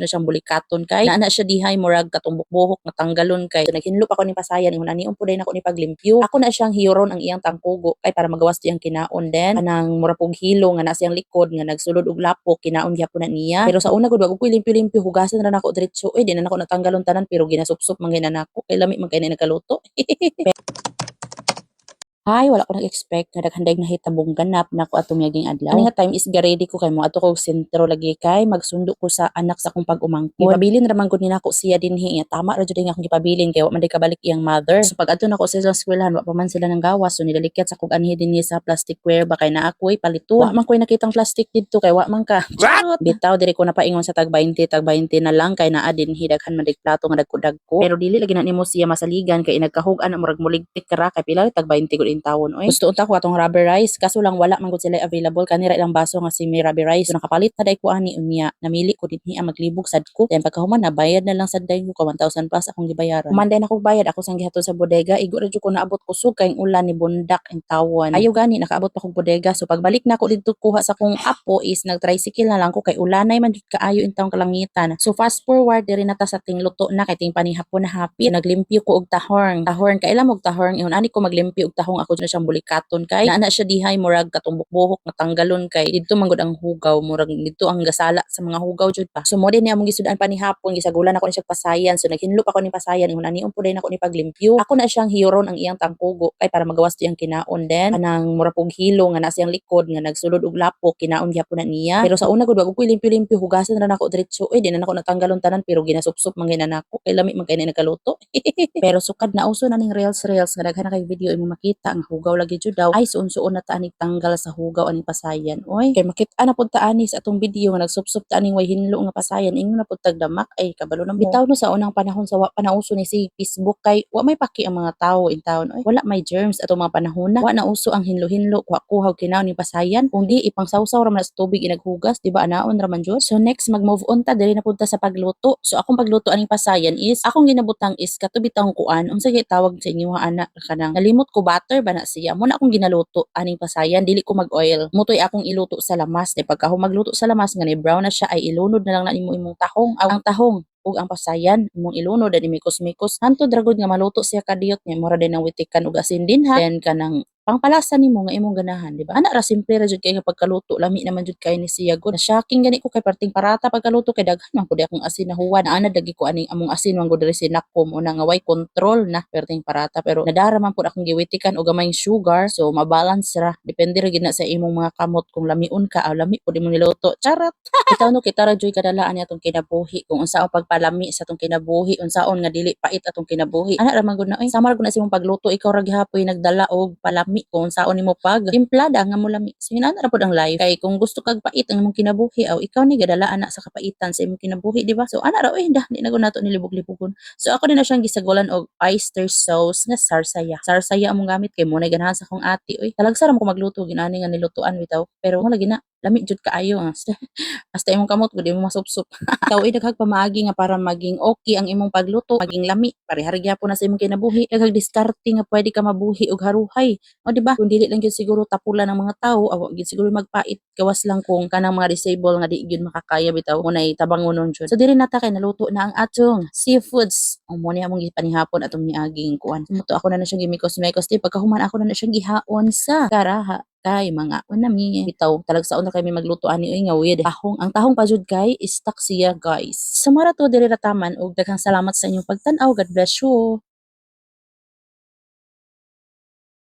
na siyang bulikaton kay naa na siya dihay murag katumbok-buhok nga tanggalon kay so, naghinlo pa ko ni pasayan ingon ani umpuday na ko ni paglimpyo ako na siyang hiyoron ang iyang tangkugo kay para magawas diyang kinaon den kanang mura pog hilo nga nasa iyang likod nga nagsulod og lapok kinaon gyapon na niya pero sa una gud wag ko limpyo-limpyo hugasan na nako diretso di na nako natanggalon tanan pero ginasupsop man gyud nako kay lami man kay na nagkaluto. Ay, wala ko nag-expect nga daghandag nahitabong ganap nako atong miaging adlaw. Ani nga time is ready ko kay mo ato ko sentro lagi kay magsundo ko sa anak sa akong pag-umangkon. Gipabilin ra man gud ni nako siya dinhi nga tama ra jud nga akong gipabilin kay wa man day kabalik iyang mother. So pag adto nako sa ilang eskwelahan wa pa man sila nang gawas so nidalikyat sa kog anhi dinhi sa plasticware ba kay naa ako'y paliton. Wa man ko'y nakitang plastic didto kay wa man ka. Bitaw diri ko napaingon sa tag 20 na lang kay naa dinhi daghan man dig plato nga dagko-dagko. Pero dili lagi na nimo siya masaligan kay nagkahug-an murag muligtik kara kay pila tag 20 gud in tawon oy. Gusto unta ko atong rubber rice kaso lang wala man gud sila available kanira ilang baso nga si may rubber rice. So nakapalit na day ko ani unya. Namili ko dinhi ang maglibog sad ko. Then pagkahuman na bayad na lang sad day ko 1,000 plus akong gibayaran. Humanday na ko bayad ako sang gihatod sa bodega igo ra jud ko naabot kusog kay ulan ni bundak in tawon. Ayaw gani nakaabot pa kog bodega so pagbalik na ko didto kuha sa kong apo is nag-tricycle na lang ko kay ulanay man jud kaayo in tawong kalangitan. So fast forward diri na ta sa tingluto na kay ting panihapon na hapit. Naglimpyo ko og tahorn kay ilang og tahorn ingon ani ko maglimpyo og tahong ako na siyang bulikaton kay naa na siya dihay murag katumbok-buhok nga tanggalon kay didto man gud ang hugaw murag didto ang gasala sa mga hugaw jud pa. So mo din ni among gisud-an panihapon gisagulan ako ni siya pasayan so naghinlo pa ko ni pasayan ingon ani umpuday na ko ni paglimpyo ako na siyang hiyoron ang iyang tangkugo kay para magawas diyang kinaon den kanang mura pog hilo nga nasa iyang likod nga nagsulod og lapok kinaon gyapon na niya pero sa una gud wag ko limpyo-limpyo hugasan na nako diretso di na nako natanggalon tanan pero ginasupsop man gyud nako kay lami man kay na nagkaluto. Pero sukad na uso na ning reels nga daghan na kay video imo makita ang hugaw lagi jud daw ay suon-suon na ta aning tanggal sa hugaw aning pasayan oy kay makita na pud ta ani sa atong video nga nagsupsop ta aning way hinlo nga pasayan ingon na pud tagdamak ay kabalo na mo bitaw no sa unang panahon sa wa pa nauso ni si Facebook kay wa may paki ang mga tawo in town oy wala may germs atong mga panahon na wa na uso ang hinlo-hinlo kuha kinaw ni pasayan kung di ipang sawsaw ra man sa tubig inaghugas di ba anaon ra man jud. So next mag-move on ta diri na pud ta sa pagluto. So akong pagluto aning pasayan is akong ginabutang is katubitang kuan unsa gyud tawag sa inyo ana kanang nalimot ko butter ba na siya mo na akong ginaluto aning pasayan dili ko mag-oil mutoy akong iluto sa lamas di pagka magluto sa lamas nga ni brown na siya ay ilunod na lang na nimo imong tahong ang tahong ug ang pasayan imong ilunod ani mikos-mikos hantod ra gud nga maluto siya kadiyot nga mura din ang witikan ug asin din ha then kanang pangpalasa nimo nga imong ganahan di ba ana ra simple ra jud kay nga pagkaluto lami naman jud kay ni siya gud na shocking gani ko kay parting parata pagkaluto kay daghan man pud akong asin na huwan ana dagi ko aning among asin man gud diri sinakom una nga way control na perting parata pero nadara man pud akong giwitikan og gamayng sugar so mabalance ra depende ra gid na sa imong mga kamot kung lamiun ka o lami pud imong niluto charat. Itaw no kita ra joy kadalaan ni atong kinabuhi kung unsa ang pagpalami sa atong kinabuhi unsaon nga dili pait atong kinabuhi ana ra man gud na oy samar gud na sa imong pagluto ikaw ra gihapoy nagdala og palami kung unsaon nimo pag timplada nga mo lami so yun ana ra pud ang life kay kung gusto kag pait ang imong kinabuhi aw ikaw ni gadala ana sa kapaitan sa imong kinabuhi di ba so ana ra oy di na gud nato nilibog-libogon. So ako din na siyang gisagulan og oyster sauce nga sarsaya among gamit kay mo na ganahan sa akong ati oy talagsa ra mo ko magluto ginani nga nilutuan bitaw pero mo lagi na lami jud kaayo hasta imong kamot gud imong masupsup. Ikaw ay daghag pamaagi nga para maging okay ang imong pagluto maging lami parehar gyapon na sa imong kinabuhi daghag diskarte nga pwede ka mabuhi og haruhay o di ba kung dili lang gyud siguro tapulan ng mga tawo aw gyud siguro magpait gawas lang kung kanang mga disable nga di gyud makakaya bitaw unay tabangonon jud. So diri nata kay naluto na ang atong seafoods mo ni among gipanihapon atong niaging kuan muto ako na siyang gimikos-mikos di pagkahuman ako na siyang gihaon sa karaha kay mga unami bitaw talagsaon na kay may magluto ani oy nga weird tahong ang tahong pa jud kay stuck siya guys. Sa mara to diri rataman og daghang salamat sa inyong pagtan-aw. God bless you.